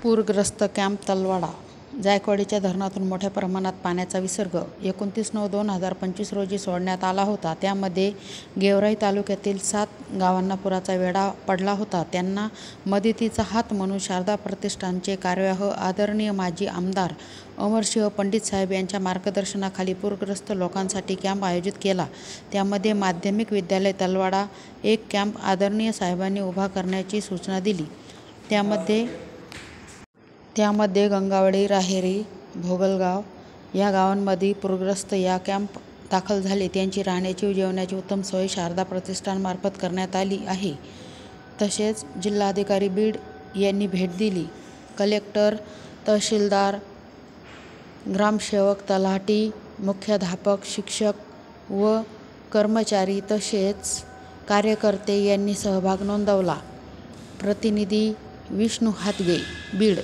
पूरग्रस्त कॅम्प तलवाडा. जायकवाडीच्या धरणातून मोठ्या प्रमाणात पाण्याचा विसर्ग 29/9/2025 रोजी सोडण्यात आला होता. त्यामध्ये गेवराई तालुक्यातील 7 गावांना पुराचा वेढा पडला होता. त्यांना मदतीचा हात म्हणून शारदा प्रतिष्ठानचे कार्यवाह आदरणीय माजी आमदार अमरसिंह पंडित साहेब यांच्या मार्गदर्शनाखाली पूरग्रस्त लोकांसाठी कॅम्प आयोजित केला. त्यामध्ये माध्यमिक विद्यालय तलवाडा एक कॅम्प आदरणीय साहेबांनी उभा करण्याची सूचना दिली. त्यामध्ये गंगावाडी, राहेरी, भोगलगाव या गावांमध्ये पूरग्रस्त या कॅम्प दाखल झाले. त्यांची राहण्याची व जेवणाची उत्तम सोय शारदा प्रतिष्ठानमार्फत करण्यात आली आहे. तसेच जिल्हाधिकारी बीड यांनी भेट दिली. कलेक्टर, तहसीलदार, ग्रामसेवक, तलाठी, मुख्याध्यापक, शिक्षक व कर्मचारी तसेच कार्यकर्ते यांनी सहभाग नोंदवला. प्रतिनिधी विष्णू हातगे, बीड.